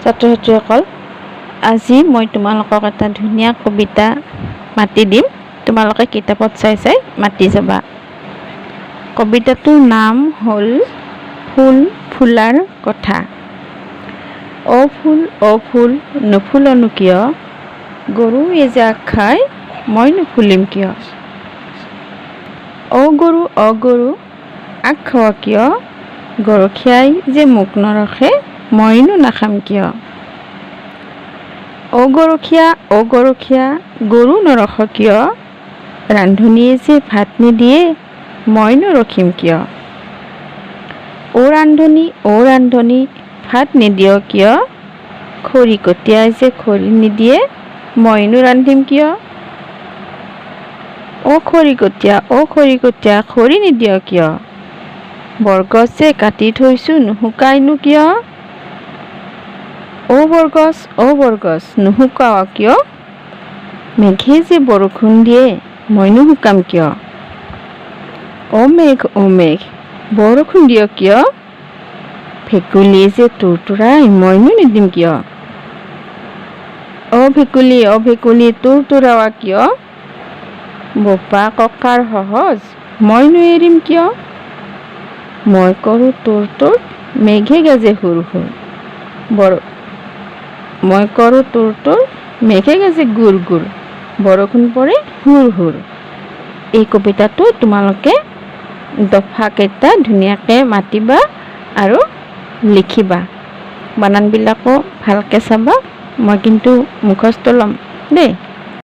ছাত্ৰ ছাত্ৰীসকল, আজি মই তোমালোকক এটা ধুনীয়া কবিতা মাতি দিম। তোমালোকে কিতাপত চাই চাই মাতি যাবা। কবিতাটোৰ নাম হ'ল ফুল ফুলাৰ কথা। অ ফুল নুফুলনো কিয়, গৰুৱে যে আগ খায় মই নুফুলিম কিয়। অ গৰু আগ খোৱা কিয়, গৰখীয়াই যে মোক নৰখে মইনো নাখাম কিয়। অ গৰখীয়া গৰু নৰখ কিয়, ৰান্ধনীয়ে যে ভাত নিদিয়ে মইনো ৰখিম কিয়। অ ৰান্ধনী ভাত নিদিয় কিয়, খৰিকটীয়াই যে খৰি নিদিয়ে মইনো ৰান্ধিম কিয়। অ খৰিকটীয়া খৰি নিদিয় কিয়, বৰগছ যে কাটি থৈছো নুশুকাইনো কিয়। অ বৰগছ নুশুকাৱ কিয়, মেঘে যে বৰষুণ দিয়ে মইনো শুকাম কিয়। অ মেঘ বৰষুণ দিয় কিয়, ভেকুলীয়ে যে তুৰতুৰাই মইনো নিদিম কিয়। অ ভেকুলী তুৰতুৰাৱা কিয়, বোপা ককাৰ সহজ মইনো এৰিম কিয়। মই কৰোঁ তুৰ মেঘে গাজে হুৰ মেঘে গাজে গুৰ বৰষুণ পৰে হুৰ। এই কবিতাটো তোমালোকে দফাকেইটা ধুনীয়াকৈ মাতিবা আৰু লিখিবা। বানানবিলাকো ভালকৈ চাবা। মই কিন্তু মুখস্থ ল'ম দেই।